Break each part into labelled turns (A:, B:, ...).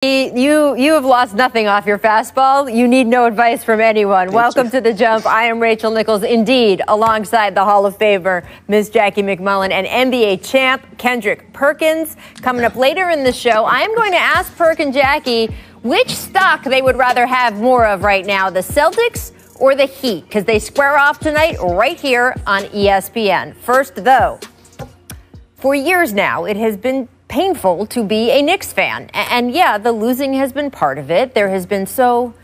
A: You have lost nothing off your fastball. You need no advice from anyone. Welcome to The Jump. I am Rachel Nichols, indeed, alongside the Hall of Famer, Ms. Jackie McMullen, and NBA champ Kendrick Perkins. Coming up later in the show, I am going to ask Perk and Jackie which stock they would rather have more of right now, the Celtics or the Heat, because they square off tonight right here on ESPN. First, though, for years now, it has been painful to be a Knicks fan. And yeah, the losing has been part of it. There has been so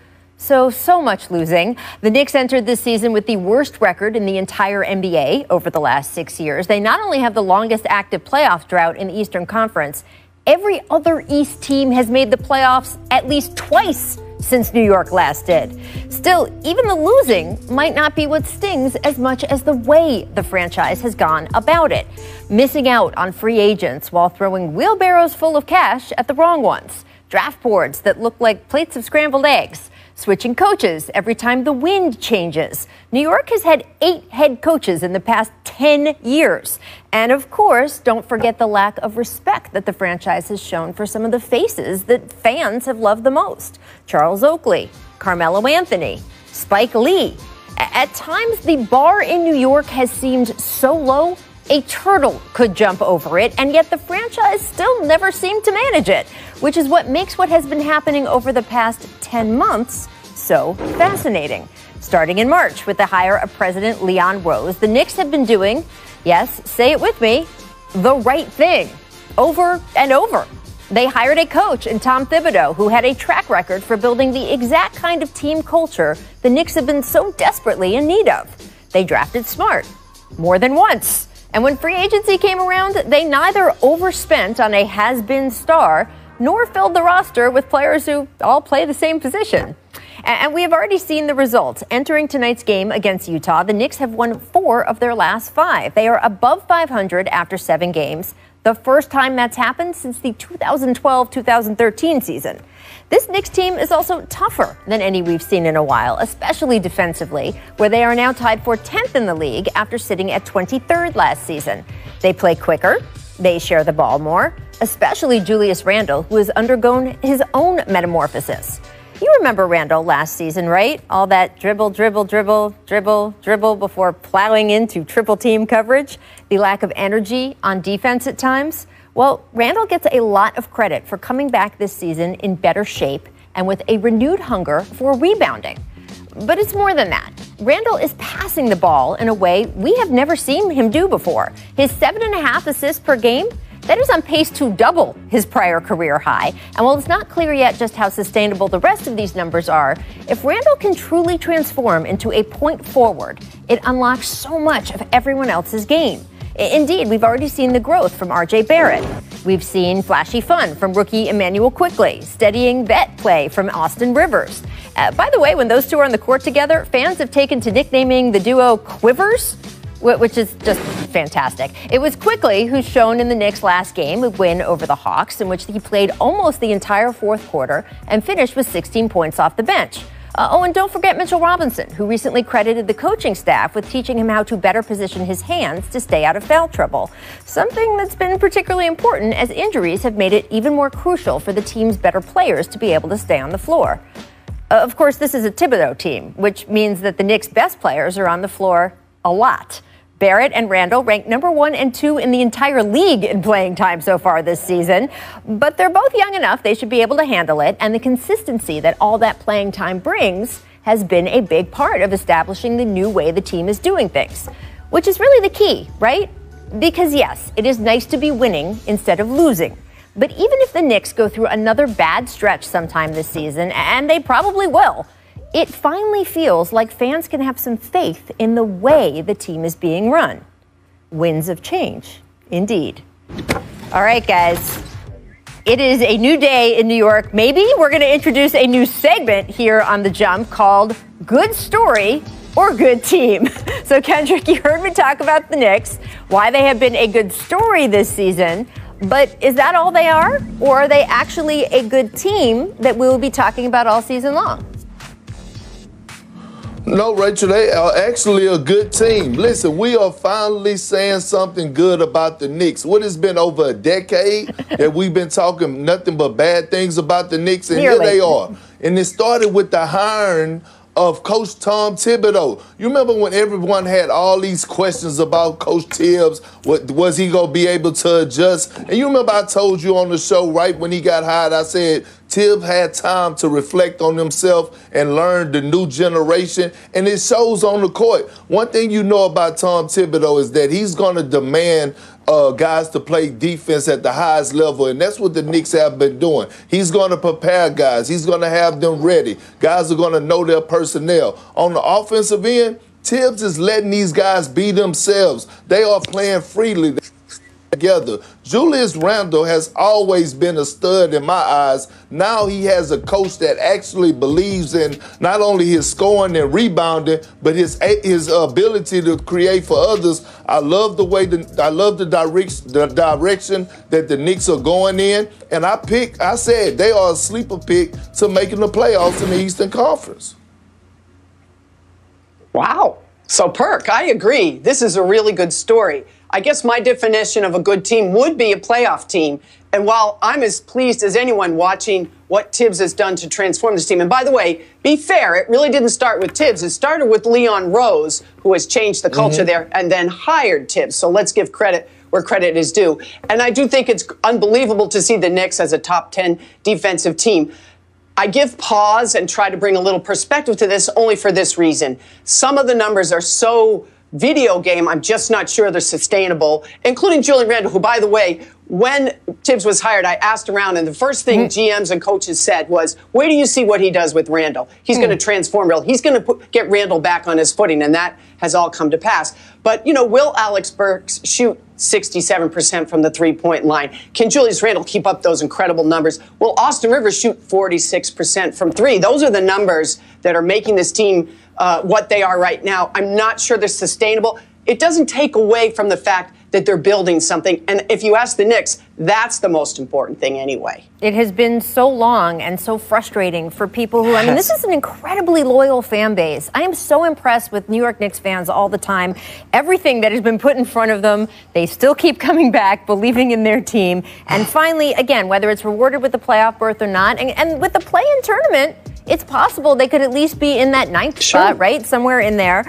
A: much losing. The Knicks entered this season with the worst record in the entire NBA over the last 6 years. They not only have the longest active playoff drought in the Eastern Conference, every other East team has made the playoffs at least twice since New York last did. Still, even the losing might not be what stings as much as the way the franchise has gone about it. Missing out on free agents while throwing wheelbarrows full of cash at the wrong ones. Draft boards that look like plates of scrambled eggs. Switching coaches every time the wind changes. New York has had 8 head coaches in the past 10 years. And of course, don't forget the lack of respect that the franchise has shown for some of the faces that fans have loved the most. Charles Oakley, Carmelo Anthony, Spike Lee. At times, the bar in New York has seemed so low, a turtle could jump over it, and yet the franchise still never seemed to manage it, which is what makes what has been happening over the past 10 months so fascinating. Starting in March with the hire of President Leon Rose, the Knicks have been doing, yes, say it with me, the right thing over and over. They hired a coach in Tom Thibodeau who had a track record for building the exact kind of team culture the Knicks have been so desperately in need of. They drafted smart more than once. And when free agency came around, they neither overspent on a has-been star nor filled the roster with players who all play the same position. And we have already seen the results. Entering tonight's game against Utah, the Knicks have won 4 of their last 5. They are above 500 after 7 games, the first time that's happened since the 2012-2013 season. This Knicks team is also tougher than any we've seen in a while, especially defensively, where they are now tied for 10th in the league after sitting at 23rd last season. They play quicker, they share the ball more, especially Julius Randle, who has undergone his own metamorphosis. You remember Randle last season, right? All that dribble before plowing into triple team coverage, the lack of energy on defense at times. Well, Randle gets a lot of credit for coming back this season in better shape and with a renewed hunger for rebounding. But it's more than that. Randle is passing the ball in a way we have never seen him do before. His 7.5 assists per game, that is on pace to double his prior career high. And while it's not clear yet just how sustainable the rest of these numbers are, if Randle can truly transform into a point forward, it unlocks so much of everyone else's game. Indeed, we've already seen the growth from R.J. Barrett. We've seen flashy fun from rookie Emmanuel Quickley, steadying vet play from Austin Rivers. By the way, when those two are on the court together, fans have taken to nicknaming the duo Quivers, which is just fantastic. It was Quickley who's shown in the Knicks' last game, a win over the Hawks, in which he played almost the entire fourth quarter and finished with 16 points off the bench. And don't forget Mitchell Robinson, who recently credited the coaching staff with teaching him how to better position his hands to stay out of foul trouble. Something that's been particularly important as injuries have made it even more crucial for the team's better players to be able to stay on the floor. Of course, this is a Thibodeau team, which means that the Knicks' best players are on the floor a lot. Barrett and Randle ranked number 1 and 2 in the entire league in playing time so far this season. But they're both young enough they should be able to handle it, and the consistency that all that playing time brings has been a big part of establishing the new way the team is doing things, which is really the key, right? Because yes, it is nice to be winning instead of losing. But even if the Knicks go through another bad stretch sometime this season, and they probably will, it finally feels like fans can have some faith in the way the team is being run. Winds of change, indeed. All right, guys. It is a new day in New York. Maybe we're going to introduce a new segment here on The Jump called Good Story or Good Team. So, Kendrick, you heard me talk about the Knicks, why they have been a good story this season. But is that all they are? Or are they actually a good team that we'll be talking about all season long?
B: No, Rachel, they are actually a good team. Listen, we are finally saying something good about the Knicks. What has been over a decade that we've been talking nothing but bad things about the Knicks, and here they are. And it started with the hiring of Coach Tom Thibodeau. You remember when everyone had all these questions about Coach Tibbs? Was he going to be able to adjust? And you remember I told you on the show right when he got hired, I said Tibbs had time to reflect on himself and learn the new generation, and it shows on the court. One thing you know about Tom Thibodeau is that he's going to demand guys to play defense at the highest level, and that's what the Knicks have been doing. He's going to prepare guys. He's going to have them ready. Guys are going to know their personnel. On the offensive end, Tibbs is letting these guys be themselves. They are playing freely together. Julius Randle has always been a stud in my eyes. Now he has a coach that actually believes in not only his scoring and rebounding, but his ability to create for others. I love the way the direction that the Knicks are going in, and I said they are a sleeper pick to making the playoffs in the Eastern Conference.
C: Wow. So, Perk, I agree. This is a really good story. I guess my definition of a good team would be a playoff team. And while I'm as pleased as anyone watching what Tibbs has done to transform this team, and by the way, be fair, it really didn't start with Tibbs. It started with Leon Rose, who has changed the culture there, and then hired Tibbs. So let's give credit where credit is due. And I do think it's unbelievable to see the Knicks as a top 10 defensive team. I give pause and try to bring a little perspective to this only for this reason. Some of the numbers are so video game, I'm just not sure they're sustainable, including Julian Randle, who, by the way, when Tibbs was hired, I asked around, and the first thing GMs and coaches said was, wait till you see what he does with Randle. He's going to transform Randle. He's going to get Randle back on his footing, and that has all come to pass. But, you know, will Alex Burks shoot 67% from the three-point line? Can Julius Randle keep up those incredible numbers? Will Austin Rivers shoot 46% from three? Those are the numbers that are making this team what they are right now. I'm not sure they're sustainable. It doesn't take away from the fact that they're building something. And if you ask the Knicks, that's the most important thing anyway.
A: It has been so long and so frustrating for people who, I mean, this is an incredibly loyal fan base. I am so impressed with New York Knicks fans all the time. Everything that has been put in front of them, they still keep coming back, believing in their team. And finally, again, whether it's rewarded with a playoff berth or not, and with the play-in tournament, it's possible they could at least be in that ninth spot, right? Somewhere in there.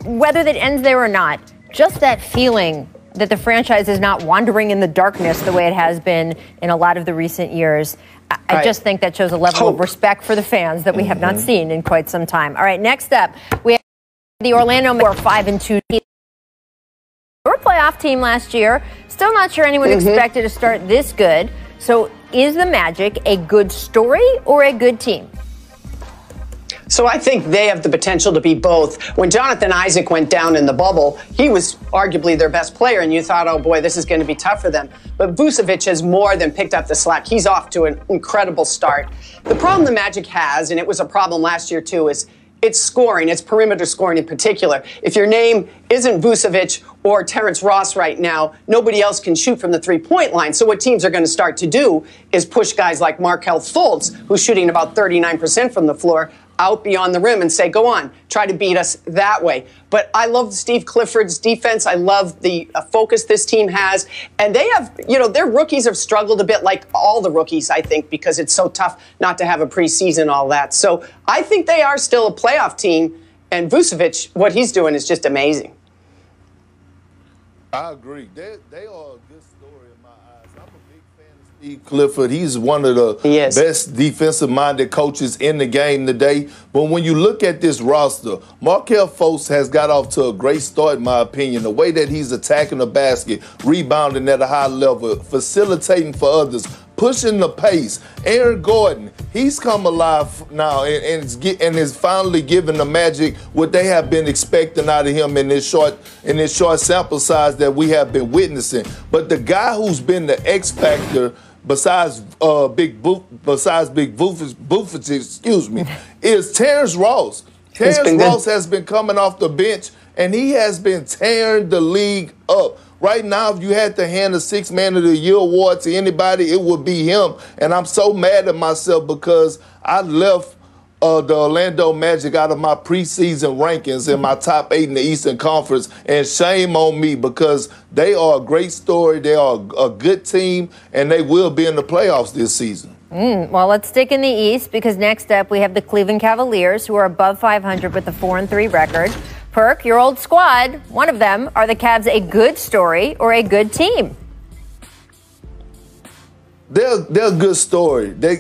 A: Whether that ends there or not, just that feeling that the franchise is not wandering in the darkness the way it has been in a lot of the recent years. I just think that shows a level of respect for the fans that we have not seen in quite some time. All right, next up, we have the Orlando 5-2 team. Your playoff team last year. Still not sure anyone expected to start this good. So is the Magic a good story or a good team?
C: So I think they have the potential to be both. When Jonathan Isaac went down in the bubble, he was arguably their best player, and you thought, oh boy, this is going to be tough for them. But Vucevic has more than picked up the slack. He's off to an incredible start. The problem the Magic has, and it was a problem last year too, is it's scoring. It's perimeter scoring in particular. If your name isn't Vucevic or Terrence Ross right now, nobody else can shoot from the three-point line. So what teams are going to start to do is push guys like Markelle Fultz, who's shooting about 39% from the floor, out beyond the rim and say, go on, try to beat us that way. But I love Steve Clifford's defense. I love the focus this team has. And they have, you know, their rookies have struggled a bit, like all the rookies, I think, because it's so tough not to have a preseason, all that. So I think they are still a playoff team. And Vucevic, what he's doing is just amazing.
B: I agree. They are a good story in my eyes. I'm a big fan of Steve Clifford. He's one of the best defensive-minded coaches in the game today. But when you look at this roster, Markelle Fultz has got off to a great start, in my opinion. The way that he's attacking the basket, rebounding at a high level, facilitating for others, pushing the pace. Aaron Gordon, he's come alive now and is finally giving the Magic what they have been expecting out of him in this short sample size that we have been witnessing. But the guy who's been the X factor besides Big Vucevic, excuse me, is Terrence Ross. Terrence Ross has been coming off the bench, and he has been tearing the league up. Right now, if you had to hand the Sixth Man of the Year award to anybody, it would be him. And I'm so mad at myself because I left the Orlando Magic out of my preseason rankings in my top 8 in the Eastern Conference, and shame on me because they are a great story. They are a good team, and they will be in the playoffs this season.
A: Well, let's stick in the East because next up we have the Cleveland Cavaliers, who are above 500 with a 4-3 record. Perk, your old squad, one of them, are the Cavs a good story or a good team?
B: They're a good story. They're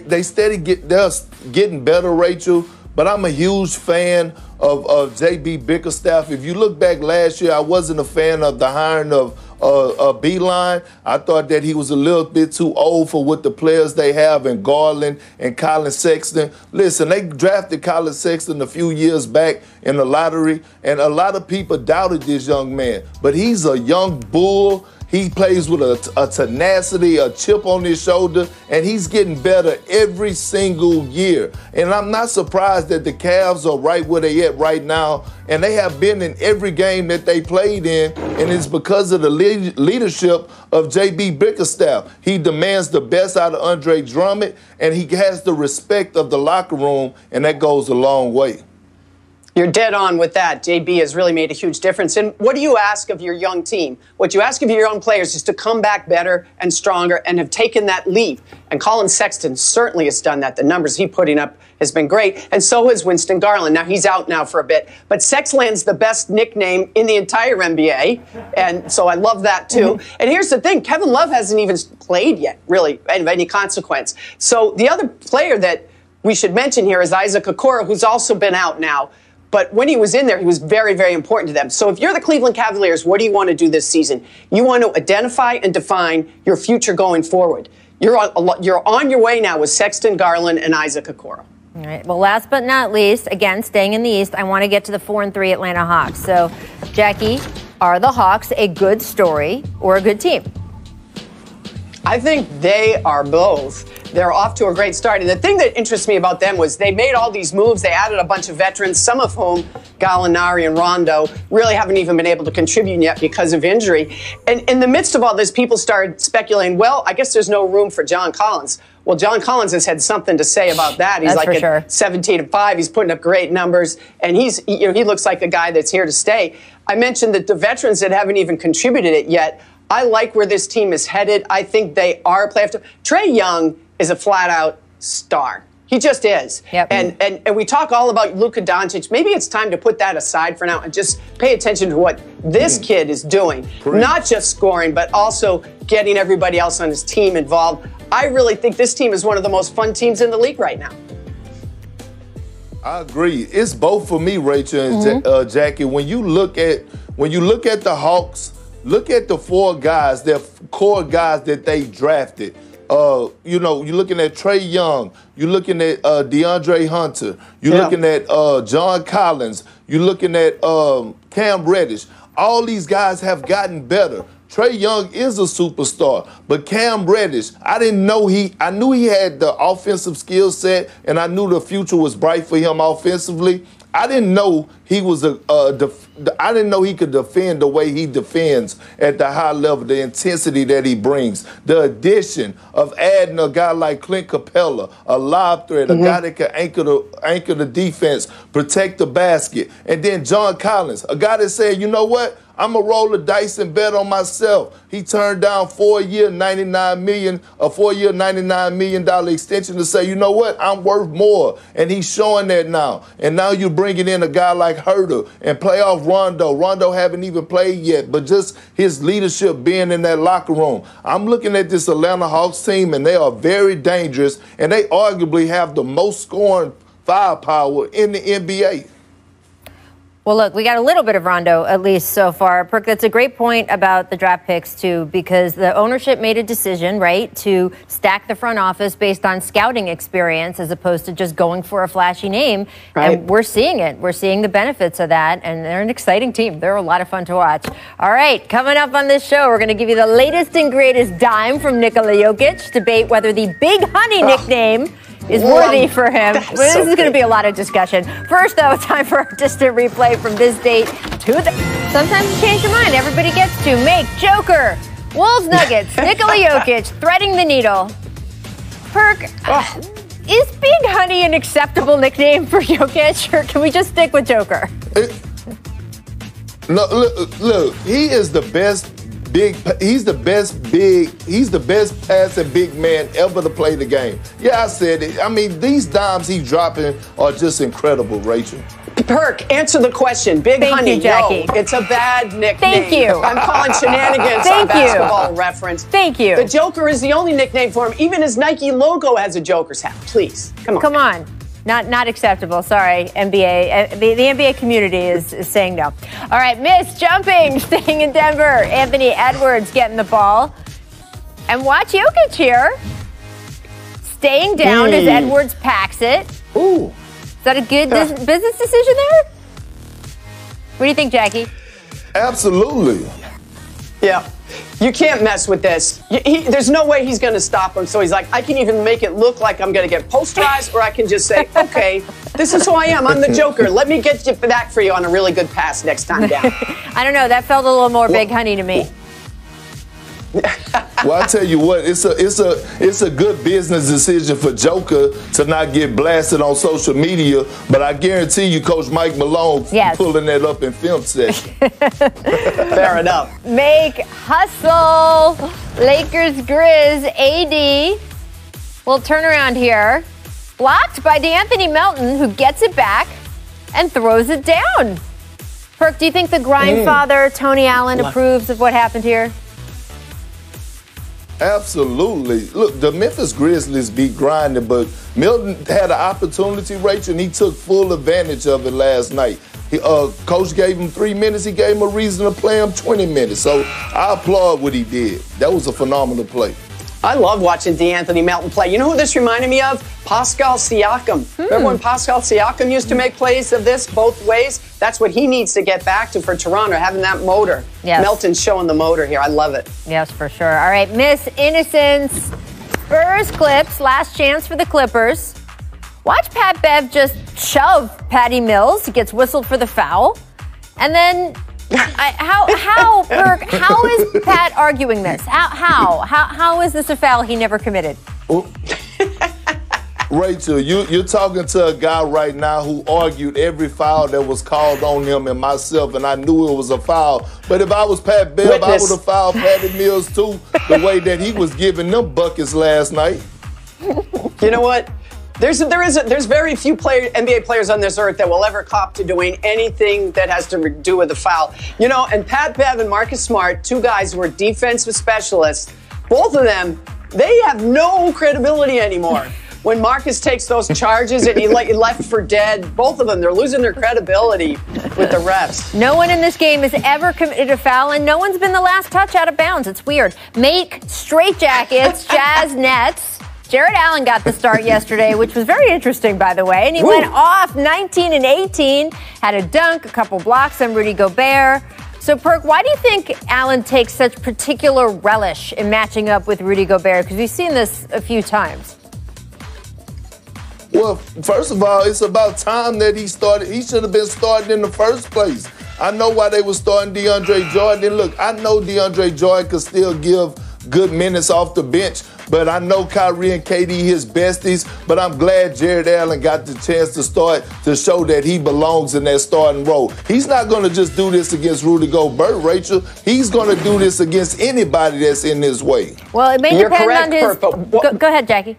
B: getting better, Rachel. But I'm a huge fan of J.B. Bickerstaff. If you look back last year, I wasn't a fan of the hiring of Beeline. I thought that he was a little bit too old for what the players they have in Garland and Colin Sexton. Listen, they drafted Colin Sexton a few years back in the lottery, and a lot of people doubted this young man. But he's a young bull. He plays with a tenacity, a chip on his shoulder, and he's getting better every single year. And I'm not surprised that the Cavs are right where they at right now, and they have been in every game that they played in, and it's because of the leadership of J.B. Bickerstaff. He demands the best out of Andre Drummond, and he has the respect of the locker room, and that goes a long way.
C: You're dead on with that. JB has really made a huge difference. And what do you ask of your young team? What you ask of your young players is to come back better and stronger and have taken that leap. And Colin Sexton certainly has done that. The numbers he's putting up has been great. And so has Winston Garland. Now, he's out now for a bit. But Sexland's the best nickname in the entire NBA. And so I love that, too. And here's the thing. Kevin Love hasn't even played yet, really, of any consequence. So the other player that we should mention here is Isaac Okoro, who's also been out now. But when he was in there, he was very, very important to them. So if you're the Cleveland Cavaliers, what do you want to do this season? You want to identify and define your future going forward. You're on your way now with Sexton, Garland, and Isaac Okoro.
A: All right. Well, last but not least, again, staying in the East, I want to get to the 4-3 Atlanta Hawks. So, Jackie, are the Hawks a good story or a good team?
C: I think they are both. They're off to a great start. And the thing that interests me about them was they made all these moves. They added a bunch of veterans, some of whom, Gallinari and Rondo, really haven't even been able to contribute yet because of injury. And in the midst of all this, people started speculating, well, I guess there's no room for John Collins. Well, John Collins has had something to say about that. He's like at 17-5. He's putting up great numbers. And he looks like a guy that's here to stay. I mentioned that the veterans that haven't even contributed it yet, I like where this team is headed. I think they are a playoff team. Trae Young is a flat-out star. He just is.
A: Yep.
C: And we talk all about Luka Doncic. Maybe it's time to put that aside for now and just pay attention to what this kid is doing. Not just scoring, but also getting everybody else on his team involved. I really think this team is one of the most fun teams in the league right now.
B: I agree. It's both for me, Rachel and Jackie. When you look at the Hawks, look at the four guys, their core guys that they drafted. You're looking at Trae Young. You're looking at DeAndre Hunter. You're looking at John Collins. You're looking at Cam Reddish. All these guys have gotten better. Trae Young is a superstar, but Cam Reddish, I knew he had the offensive skill set, and I knew the future was bright for him offensively. I didn't know he was I didn't know he could defend the way he defends at the high level, the intensity that he brings. The addition of adding a guy like Clint Capella, a lob threat, a guy that can anchor the defense, protect the basket, and then John Collins, a guy that said, you know what? I'm going to roll the dice and bet on myself. He turned down a $4-year, $99 million extension to say, you know what, I'm worth more. And he's showing that now. And now you're bringing in a guy like Herter and playoff Rondo. Rondo haven't even played yet, but just his leadership being in that locker room. I'm looking at this Atlanta Hawks team, and they are very dangerous, and they arguably have the most scoring firepower in the NBA.
A: Well, look, we got a little bit of Rondo, at least so far. Perk, that's a great point about the draft picks, too, because the ownership made a decision, right, to stack the front office based on scouting experience as opposed to just going for a flashy name. Right. And we're seeing it. We're seeing the benefits of that, and they're an exciting team. They're a lot of fun to watch. All right, coming up on this show, we're going to give you the latest and greatest dime from Nikola Jokic, debate whether the Big Honey nickname is worthy for him. This is going to be a lot of discussion. First, though, time for our distant replay from this date to the... Sometimes you change your mind. Everybody gets to make Joker, Wolves Nuggets, Nikola Jokic threading the needle. Perk, is being Big Honey an acceptable nickname for Jokic, or can we just stick with Joker?
B: No, look, he is the best he's the best passing big man ever to play the game. Yeah, I said it. I mean, these dimes he's dropping are just incredible, Rachel.
C: Perk, answer the question. Big
A: Thank
C: Honey,
A: you, Jackie.
C: no, it's a bad nickname.
A: Thank you.
C: I'm calling shenanigans on Basketball Reference.
A: Thank you.
C: The Joker is the only nickname for him. Even his Nike logo has a Joker's hat. Please, come on.
A: Come on. Not acceptable. Sorry, NBA. The NBA community is saying no. All right, Miss Jumping, staying in Denver. Anthony Edwards getting the ball. And watch Jokic here. Staying down as Edwards packs it.
C: Ooh.
A: Is that a good business decision there? What do you think, Jackie?
B: Absolutely.
C: Yeah. You can't mess with this. There's no way he's going to stop him. So he's like, I can either make it look like I'm going to get posterized, or I can just say, okay, this is who I am. I'm the Joker. Let me get back for you on a really good pass next time down.
A: I don't know. That felt a little more Big Honey to me.
B: Well, I tell you what, it's a good business decision for Joker to not get blasted on social media, but I guarantee you, Coach Mike Malone pulling that up in film session.
C: Fair enough.
A: Make hustle. Lakers Grizz. AD. Little turnaround here. Blocked by DeAnthony Melton, who gets it back and throws it down. Perk, do you think the grind father, Tony Allen, approves of what happened here?
B: Absolutely. Look, the Memphis Grizzlies be grinding, but Milton had an opportunity, Rachel, and he took full advantage of it last night. Coach gave him 3 minutes. He gave him a reason to play him 20 minutes. So I applaud what he did. That was a phenomenal play.
C: I love watching DeAnthony Melton play. You know who this reminded me of? Pascal Siakam. Remember when Pascal Siakam used to make plays of this both ways? That's what he needs to get back to for Toronto, having that motor.
A: Yes.
C: Melton's showing the motor here. I love it.
A: Yes, for sure. All right, Miss Innocence. Spurs Clips. Last chance for the Clippers. Watch Pat Bev just shove Patty Mills. He gets whistled for the foul. And then... Perk, how is Pat arguing this? How is this a foul he never committed?
B: Rachel, you're talking to a guy right now who argued every foul that was called on him and myself, and I knew it was a foul. But if I was Pat Bev, I would have fouled Patty Mills too, the way that he was giving them buckets last night.
C: You know what? There's very few NBA players on this earth that will ever cop to doing anything that has to do with a foul. You know, and Pat Bev and Marcus Smart, two guys who are defensive specialists, both of them, they have no credibility anymore. When Marcus takes those charges and he left for dead, both of them, they're losing their credibility with the refs.
A: No one in this game has ever committed a foul, and no one's been the last touch out of bounds. It's weird. Make straitjackets, Jazz Nets. Jared Allen got the start yesterday, which was very interesting, by the way. And he went off 19 and 18, had a dunk, a couple blocks on Rudy Gobert. So, Perk, why do you think Allen takes such particular relish in matching up with Rudy Gobert? Because we've seen this a few times.
B: Well, first of all, it's about time that he started. He should have been starting in the first place. I know why they were starting DeAndre Jordan. Look, I know DeAndre Jordan could still give good minutes off the bench, but I know Kyrie and KD his besties, but I'm glad Jared Allen got the chance to start to show that he belongs in that starting role. He's not going to just do this against Rudy Gobert, Rachel. He's going to do this against anybody that's in his way.
A: Well, it may depend on his... Go ahead, Jackie.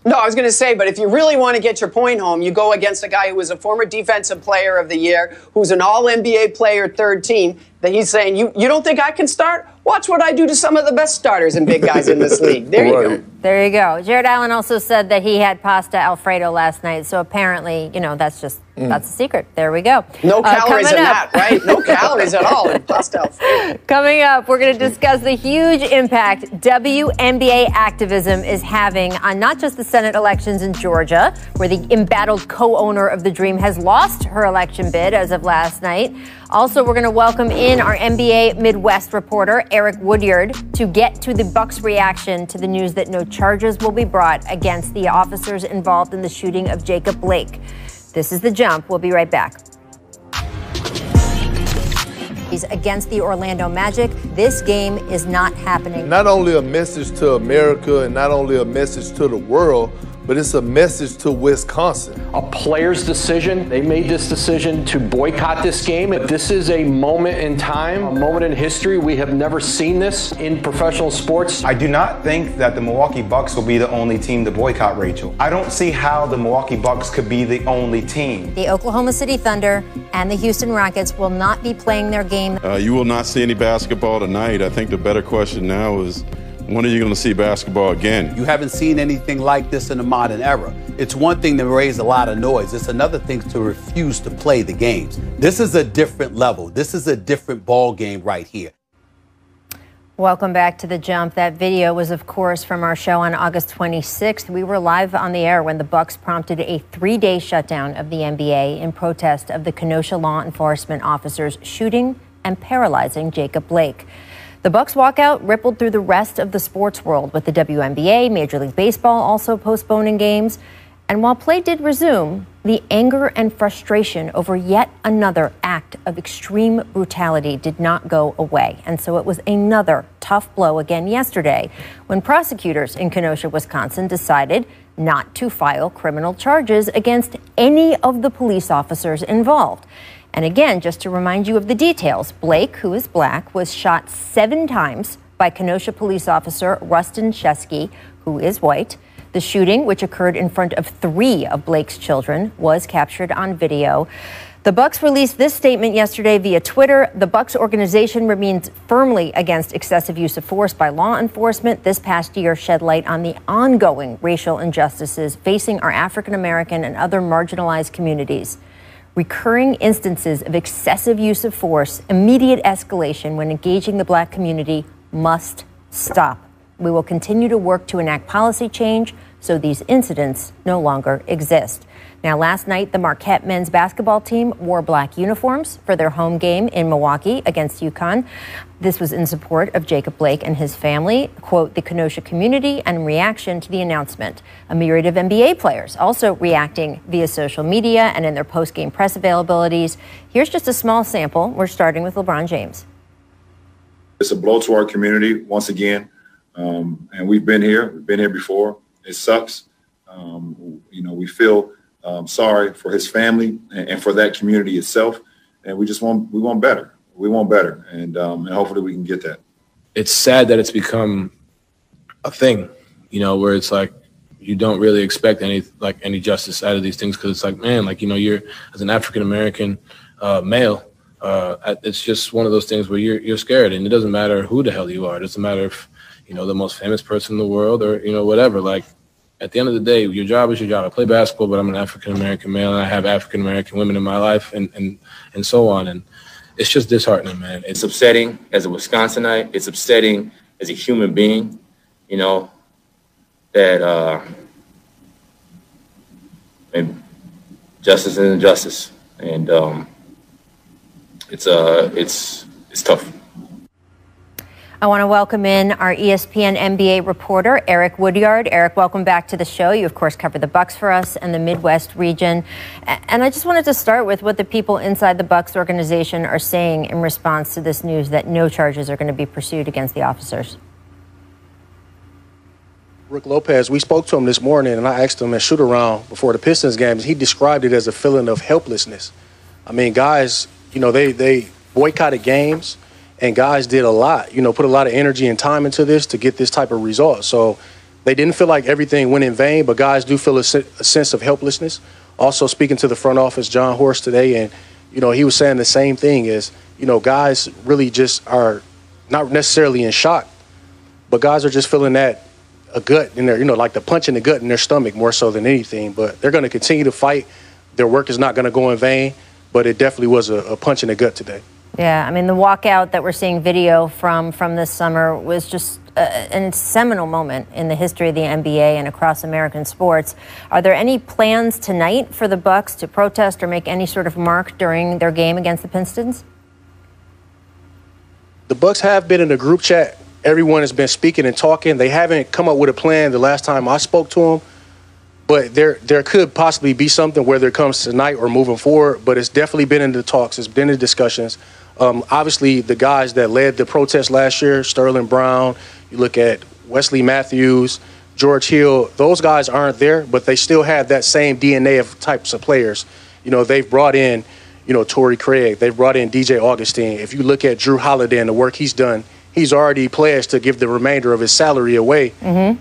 C: No, I was going to say, but if you really want to get your point home, you go against a guy who was a former defensive player of the year, who's an all-NBA player, third team, that he's saying, you don't think I can start? Watch what I do to some of the best starters and big guys in this league. There you go.
A: There you go. Jared Allen also said that he had pasta Alfredo last night, so apparently, you know, that's just that's a secret. There we go.
C: No calories in that, right? No calories at all in pasta Alfredo.
A: Coming up, we're going to discuss the huge impact WNBA activism is having on not just the Senate elections in Georgia, where the embattled co-owner of the Dream has lost her election bid as of last night. Also, we're going to welcome in our NBA Midwest reporter, Eric Woodyard, to get to the Bucks' reaction to the news that no charges will be brought against the officers involved in the shooting of Jacob Blake. This is The Jump. We'll be right back. He's against the Orlando Magic. This game is not happening.
B: Not only a message to America and not only a message to the world, but it's a message to Wisconsin.
D: A player's decision. They made this decision to boycott this game. This is a moment in time, a moment in history. We have never seen this in professional sports.
E: I do not think that the Milwaukee Bucks will be the only team to boycott, Rachel. I don't see how the Milwaukee Bucks could be the only team.
A: The Oklahoma City Thunder and the Houston Rockets will not be playing their game.
F: You will not see any basketball tonight. I think the better question now is, when are you going to see basketball again?
G: You haven't seen anything like this in the modern era. It's one thing to raise a lot of noise. It's another thing to refuse to play the games. This is a different level. This is a different ball game right here.
A: Welcome back to The Jump. That video was, of course, from our show on August 26th. We were live on the air when the Bucks prompted a 3-day shutdown of the NBA in protest of the Kenosha law enforcement officers shooting and paralyzing Jacob Blake. The Bucks walkout rippled through the rest of the sports world, with the WNBA, Major League Baseball also postponing games. And while play did resume, the anger and frustration over yet another act of extreme brutality did not go away. And so it was another tough blow again yesterday when prosecutors in Kenosha, Wisconsin, decided not to file criminal charges against any of the police officers involved. And again, just to remind you of the details, Blake, who is black, was shot 7 times by Kenosha police officer Rustin Shesky, who is white. The shooting, which occurred in front of 3 of Blake's children, was captured on video. The Bucks released this statement yesterday via Twitter. The Bucks organization remains firmly against excessive use of force by law enforcement. This past year shed light on the ongoing racial injustices facing our African American and other marginalized communities. Recurring instances of excessive use of force, immediate escalation when engaging the black community must stop. We will continue to work to enact policy change so these incidents no longer exist. Now, last night, the Marquette men's basketball team wore black uniforms for their home game in Milwaukee against UConn. This was in support of Jacob Blake and his family, quote, the Kenosha community, and reaction to the announcement. A myriad of NBA players also reacting via social media and in their post-game press availabilities. Here's just a small sample. We're starting with LeBron James.
H: It's a blow to our community once again. And we've been here before. It sucks. We feel sorry for his family and for that community itself. And we want better. We want better. And hopefully we can get that.
I: It's sad that it's become a thing, where it's like you don't really expect any justice out of these things, because it's like, man, you're as an African-American male, it's just one of those things where you're scared, and it doesn't matter who the hell you are. It doesn't matter if, the most famous person in the world or, whatever. Like, at the end of the day, your job is your job. I play basketball, but I'm an African-American male, and I have African-American women in my life and so on. And it's just disheartening, man.
J: It's upsetting as a Wisconsinite. It's upsetting as a human being, that and justice isn't justice. And it's tough.
A: I want to welcome in our ESPN NBA reporter, Eric Woodyard. Eric, welcome back to the show. You, of course, cover the Bucks for us and the Midwest region. And I just wanted to start with what the people inside the Bucks organization are saying in response to this news that no charges are going to be pursued against the officers.
K: Rick Lopez, we spoke to him this morning, and I asked him at shoot-around before the Pistons games. He described it as a feeling of helplessness. I mean, guys, they boycotted games. And guys did a lot, put a lot of energy and time into this to get this type of result. So they didn't feel like everything went in vain, but guys do feel a sense of helplessness. Also speaking to the front office, John Horst today, and, he was saying the same thing is, guys really just are not necessarily in shock, but guys are just feeling that a gut in their, like the punch in the gut in their stomach more so than anything. But they're going to continue to fight. Their work is not going to go in vain, but it definitely was a punch in the gut today.
A: Yeah, I mean, the walkout that we're seeing video from this summer was just a seminal moment in the history of the NBA and across American sports. Are there any plans tonight for the Bucks to protest or make any sort of mark during their game against the Pistons?
K: The Bucks have been in a group chat. Everyone has been speaking and talking. They haven't come up with a plan the last time I spoke to them. But there could possibly be something, whether it comes tonight or moving forward. But it's definitely been in the talks. It's been in the discussions. Obviously, the guys that led the protest last year, Sterling Brown, you look at Wesley Matthews, George Hill, those guys aren't there, but they still have that same DNA of types of players. You know, they've brought in, you know, Torrey Craig. They've brought in DJ Augustine. If you look at Drew Holiday and the work he's done, he's already pledged to give the remainder of his salary away,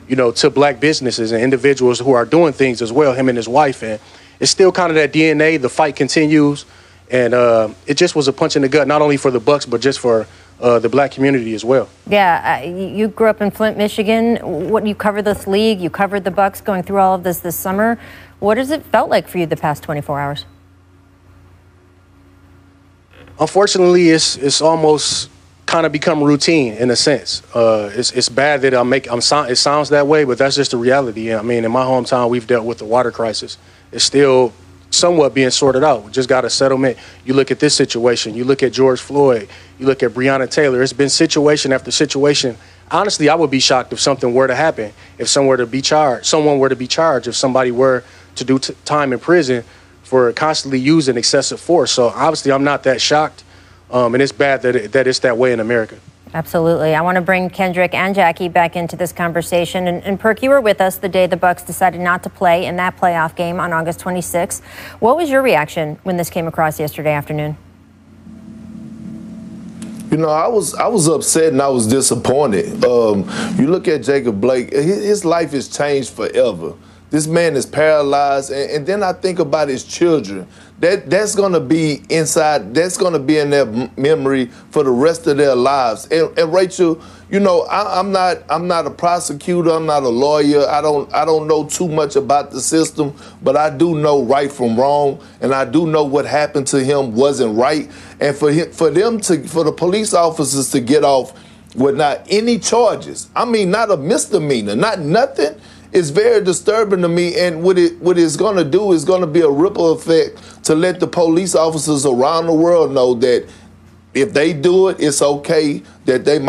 K: you know, to black businesses and individuals who are doing things as well, him and his wife. And it's still kind of that DNA. The fight continues. And it just was a punch in the gut, not only for the Bucks, but just for the black community as well.
A: Yeah, you grew up in Flint, Michigan. You covered this league, you covered the Bucks going through all of this summer. What has it felt like for you the past 24 hours?
K: Unfortunately, it's almost kind of become routine in a sense. It's bad that it sounds that way, but that's just the reality. I mean, in my hometown, we've dealt with the water crisis. It's still somewhat being sorted out. We just got a settlement. You look at this situation. You look at George Floyd. You look at Breonna Taylor. It's been situation after situation. Honestly, I would be shocked if something were to happen, if someone were to be charged, if somebody were to do time in prison for constantly using excessive force. So obviously, I'm not that shocked, and it's bad that it's that way in America.
A: Absolutely. I want to bring Kendrick and Jackie back into this conversation. And Perk, you were with us the day the Bucks decided not to play in that playoff game on August 26th. What was your reaction when this came across yesterday afternoon?
B: You know, I was upset and I was disappointed. You look at Jacob Blake, his life has changed forever. This man is paralyzed, and then I think about his children. That's going to be inside. That's going to be in their memory for the rest of their lives. And Rachel, you know, I'm not a prosecutor. I'm not a lawyer. I don't know too much about the system, but I do know right from wrong, and I do know what happened to him wasn't right. And for the police officers to get off with not any charges. I mean, not a misdemeanor, not nothing. It's very disturbing to me, and what it's going to do is going to be a ripple effect to let the police officers around the world know that if they do it, it's okay, that they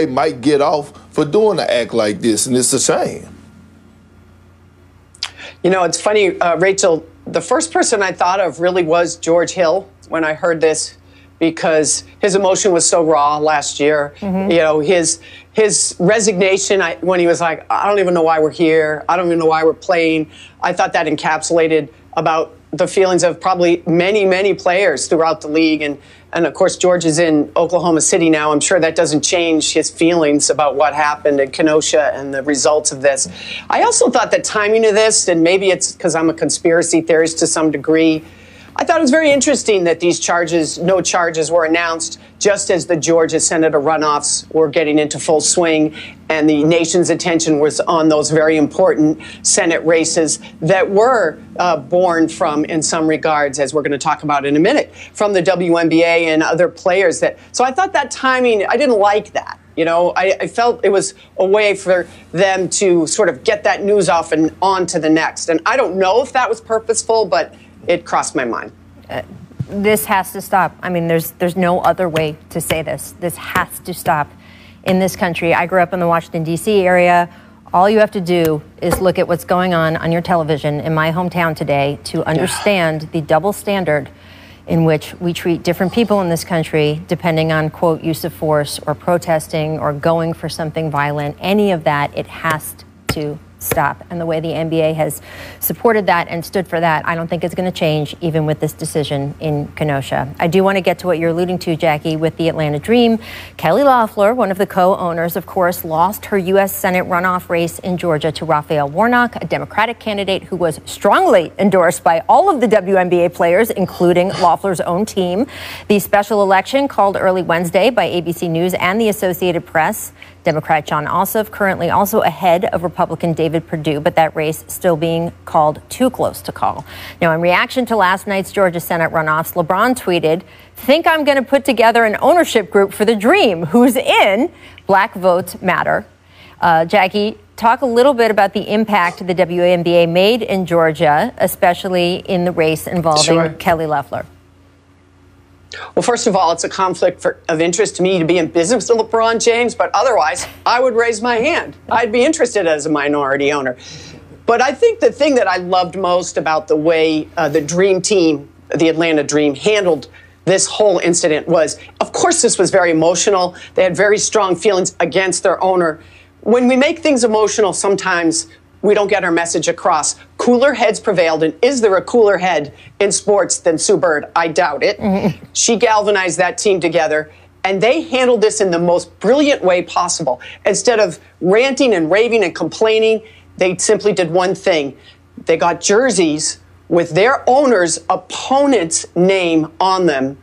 B: might get off for doing an act like this, and it's a shame.
C: You know, it's funny, Rachel, the first person I thought of really was George Hill when I heard this, because his emotion was so raw last year. You know, his resignation, when he was like, I don't even know why we're here. I don't even know why we're playing. I thought that encapsulated about the feelings of probably many, many players throughout the league. And of course, George is in Oklahoma City now. I'm sure that doesn't change his feelings about what happened in Kenosha and the results of this. I also thought the timing of this, and maybe it's because I'm a conspiracy theorist to some degree, I thought it was very interesting that these no charges were announced just as the Georgia Senator runoffs were getting into full swing, and the nation's attention was on those very important Senate races that were born from, in some regards, as we're going to talk about in a minute, from the WNBA and other players. So I thought that timing, I didn't like that. You know, I felt it was a way for them to sort of get that news off and on to the next. And I don't know if that was purposeful, but it crossed my mind.
A: This has to stop. I mean, there's no other way to say this. This has to stop in this country. I grew up in the Washington, D.C. area. All you have to do is look at what's going on your television in my hometown today to understand the double standard in which we treat different people in this country depending on, quote, use of force or protesting or going for something violent. Any of that, it has to stop. And the way the NBA has supported that and stood for that, I don't think it's going to change even with this decision in Kenosha. I do want to get to what you're alluding to, Jackie, with the Atlanta Dream. Kelly Loeffler, one of the co-owners, of course, lost her U.S. Senate runoff race in Georgia to Raphael Warnock, a Democratic candidate who was strongly endorsed by all of the WNBA players, including Loeffler's own team. The special election called early Wednesday by ABC News and the Associated Press. Democrat John Ossoff currently also ahead of Republican David Perdue, but that race still being called too close to call. Now, in reaction to last night's Georgia Senate runoffs, LeBron tweeted, "Think I'm going to put together an ownership group for the Dream. Who's in? Black votes matter." Jackie, talk a little bit about the impact the WNBA made in Georgia, especially in the race involving Kelly Loeffler.
C: Well, first of all, it's a conflict of interest to me to be in business with LeBron James, but otherwise, I would raise my hand. I'd be interested as a minority owner. But I think the thing that I loved most about the way the Dream team, the Atlanta Dream, handled this whole incident was, of course, this was very emotional. They had very strong feelings against their owner. when we make things emotional, sometimes we don't get our message across. Cooler heads prevailed, and is there a cooler head in sports than Sue Bird? I doubt it. She galvanized that team together, and they handled this in the most brilliant way possible. Instead of ranting and raving and complaining, they simply did one thing. They got jerseys with their owner's opponent's name on them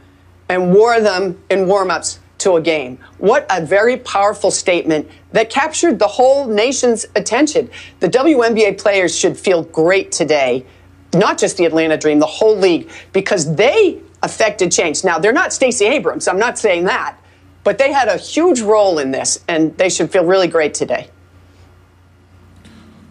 C: and wore them in warm-ups to a game. What a very powerful statement that captured the whole nation's attention. The WNBA players should feel great today, not just the Atlanta Dream, the whole league, because they affected change. Now, they're not Stacey Abrams, I'm not saying that, but they had a huge role in this, and they should feel really great today.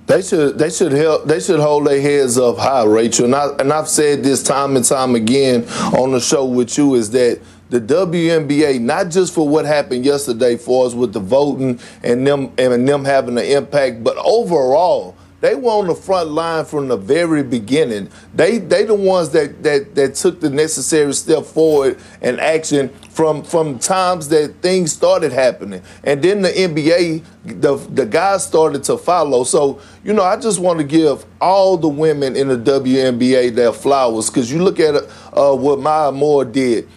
B: They should hold their heads up high, Rachel. And I've said this time and time again on the show with you, is that the WNBA, not just for what happened yesterday for us with the voting and them having an impact, but overall, they were on the front line from the very beginning. They the ones that took the necessary step forward and action from times that things started happening. And then the NBA, the guys started to follow. So, I just want to give all the women in the WNBA their flowers, because you look at what Maya Moore did.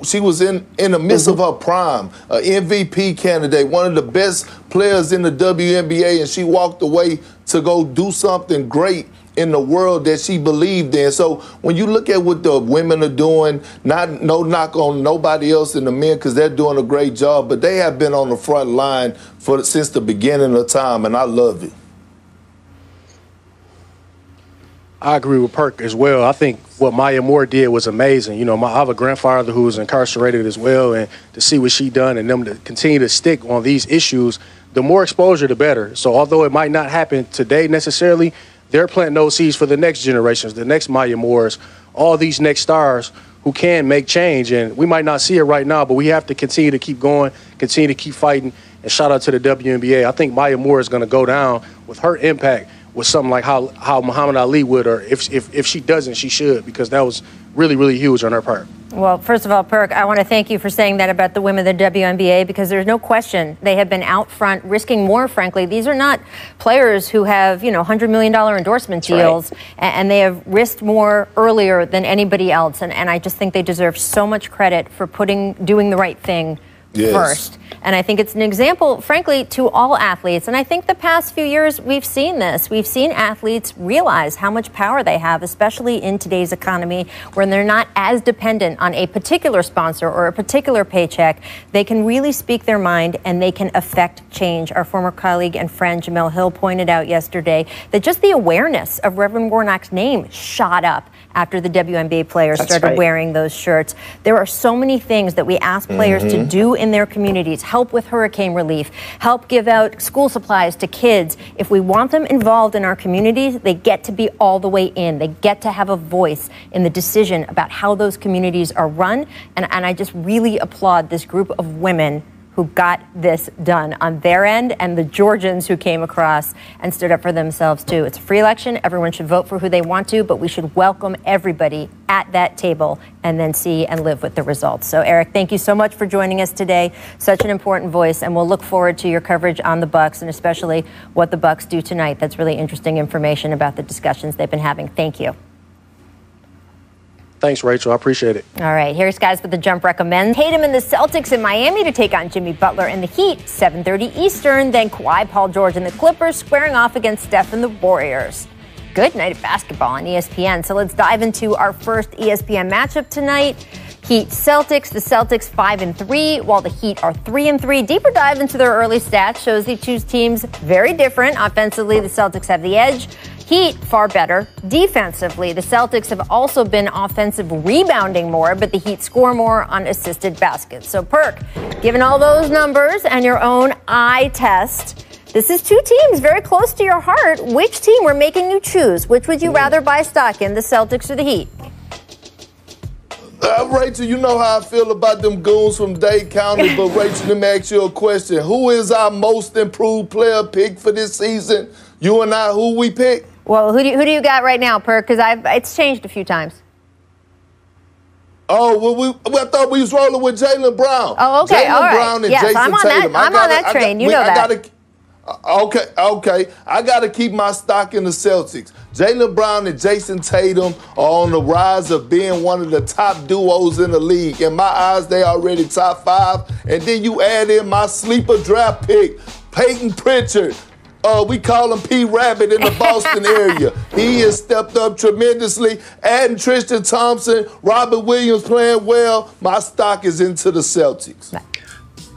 B: She was in the midst of her prime, an MVP candidate, one of the best players in the WNBA, and she walked away to go do something great in the world that she believed in. So when you look at what the women are doing, no knock on nobody else in the men, because they're doing a great job, but they have been on the front line since the beginning of time, and I love it.
K: I agree with Perk as well. I think what Maya Moore did was amazing. I have a grandfather who was incarcerated as well, and to see what she done and them to continue to stick on these issues, the more exposure, the better. So although it might not happen today necessarily, they're planting those seeds for the next generations, the next Maya Moores, all these next stars who can make change. And we might not see it right now, but we have to continue to keep going, continue to keep fighting. And shout out to the WNBA. I think Maya Moore is going to go down with her impact with something like how Muhammad Ali would, or if she doesn't, she should, because that was really, really huge on her part.
A: Well, first of all, Perk, I want to thank you for saying that about the women of the WNBA, because there's no question they have been out front risking more, frankly. These are not players who have, $100 million endorsement deals, right, and they have risked more earlier than anybody else. And I just think they deserve so much credit for doing the right thing. Yes. First. And I think it's an example, frankly, to all athletes. And I think the past few years we've seen this. We've seen athletes realize how much power they have, especially in today's economy, when they're not as dependent on a particular sponsor or a particular paycheck. They can really speak their mind and they can affect change. Our former colleague and friend Jamel Hill pointed out yesterday that just the awareness of Reverend Warnock's name shot up after the WNBA players started wearing those shirts. There are so many things that we ask players to do in their communities, help with hurricane relief, help give out school supplies to kids. If we want them involved in our communities, they get to be all the way in. They get to have a voice in the decision about how those communities are run. And I just really applaud this group of women who got this done on their end, and the Georgians who came across and stood up for themselves too. It's a free election. Everyone should vote for who they want to, but we should welcome everybody at that table and then see and live with the results. So Eric, thank you so much for joining us today. Such an important voice, and we'll look forward to your coverage on the Bucks, and especially what the Bucks do tonight. That's really interesting information about the discussions they've been having. Thank you.
K: Thanks, Rachel. I appreciate it.
A: All right, here's guys with the Jump recommends. Tatum and the Celtics in Miami to take on Jimmy Butler and the Heat, 7:30 Eastern. Then Kawhi, Paul George and the Clippers squaring off against Steph and the Warriors. Good night of basketball on ESPN. So let's dive into our first ESPN matchup tonight. Heat Celtics. The Celtics 5-3, while the Heat are 3-3. Deeper dive into their early stats shows the two teams very different. Offensively, the Celtics have the edge. Heat far better. Defensively, the Celtics have also been offensive rebounding more, but the Heat score more on assisted baskets. So Perk, given all those numbers and your own eye test, this is two teams very close to your heart. Which team we're making you choose? Which would you rather buy stock in, the Celtics or the Heat?
B: Rachel, you know how I feel about them goons from Dade County, but Rachel, let me ask you a question. Who is our most improved player pick for this season? You and I, who we pick?
A: Well, who do you got right now, Perk? Because it's changed a few times.
B: Oh, well, I thought we was rolling with Jaylen Brown.
A: Oh, okay, all right.
B: Brown and
A: yes,
B: Jason
A: I'm on
B: Tatum.
A: that. I'm on that train. You know that.
B: Okay. I got to keep my stock in the Celtics. Jaylen Brown and Jason Tatum are on the rise of being one of the top duos in the league. In my eyes, they already top 5. And then you add in my sleeper draft pick, Peyton Pritchard. We call him P. Rabbit in the Boston area. He has stepped up tremendously. Adding Tristan Thompson, Robert Williams playing well. My stock is into the Celtics.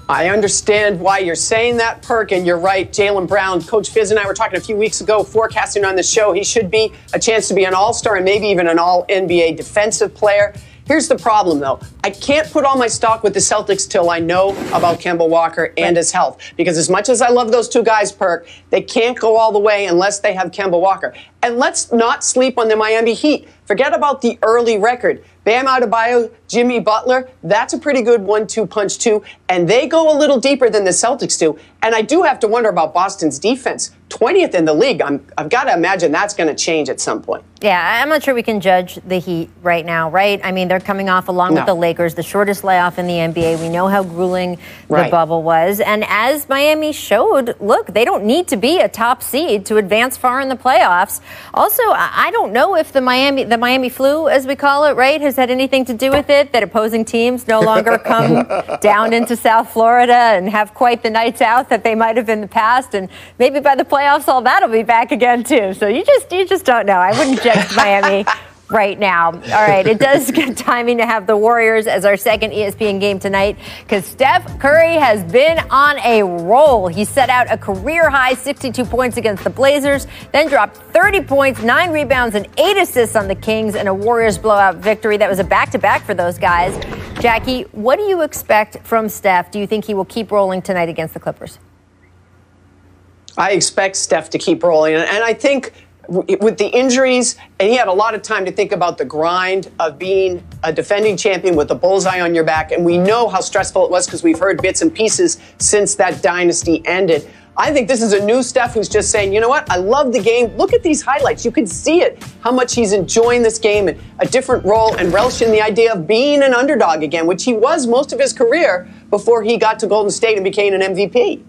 C: I understand why you're saying that, Perk, and you're right. Jaylen Brown, Coach Fizz and I were talking a few weeks ago, forecasting on the show. He should be a chance to be an all-star and maybe even an all-NBA defensive player. Here's the problem, though. I can't put all my stock with the Celtics till I know about Kemba Walker and his health. Because as much as I love those two guys, Perk, they can't go all the way unless they have Kemba Walker. And let's not sleep on the Miami Heat. Forget about the early record. Bam Adebayo, Jimmy Butler, that's a pretty good 1-2 punch, too. And they go a little deeper than the Celtics do. And I do have to wonder about Boston's defense. 20th in the league. I've got to imagine that's going to change at some point.
A: Yeah, I'm not sure we can judge the Heat right now, right? I mean, they're coming off, along with the Lakers, the shortest layoff in the NBA. We know how grueling the bubble was. And as Miami showed, look, they don't need to be a top seed to advance far in the playoffs. Also, I don't know if the Miami flu, as we call it, right, has had anything to do with it, that opposing teams no longer come down into South Florida and have quite the nights out that they might have in the past. And maybe by the playoffs, all that'll be back again, too. So you just don't know. I wouldn't judge Miami right now. All right, it does get timing to have the Warriors as our second ESPN game tonight because Steph Curry has been on a roll. He set out a career-high 62 points against the Blazers, then dropped 30 points, 9 rebounds, and 8 assists on the Kings in a Warriors blowout victory. That was a back-to-back for those guys. Jackie, what do you expect from Steph? Do you think he will keep rolling tonight against the Clippers?
C: I expect Steph to keep rolling. And I think with the injuries, and he had a lot of time to think about the grind of being a defending champion with a bullseye on your back. And we know how stressful it was because we've heard bits and pieces since that dynasty ended. I think this is a new Steph who's just saying, you know what? I love the game. Look at these highlights. You can see it, how much he's enjoying this game and a different role and relishing the idea of being an underdog again, which he was most of his career before he got to Golden State and became an MVP.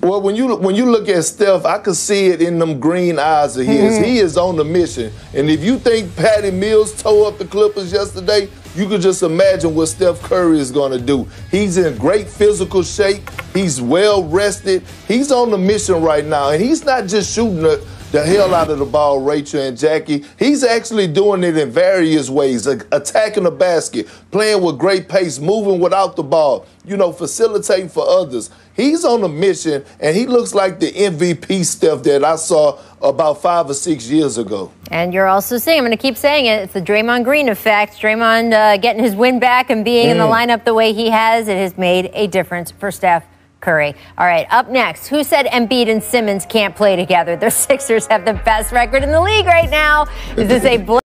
B: Well, when you look at Steph, I could see it in them green eyes of his. He is on the mission. And if you think Patty Mills tore up the Clippers yesterday, you could just imagine what Steph Curry is going to do. He's in great physical shape. He's well rested. He's on the mission right now. And he's not just shooting the hell out of the ball, Rachel and Jackie. He's actually doing it in various ways, attacking the basket, playing with great pace, moving without the ball, facilitating for others. He's on a mission, and he looks like the MVP Steph that I saw about 5 or 6 years ago.
A: And you're also seeing, I'm going to keep saying it, it's the Draymond Green effect. Draymond getting his win back and being in the lineup the way he has, it has made a difference for Steph Curry. All right, up next, who said Embiid and Simmons can't play together? The Sixers have the best record in the league right now. Is this a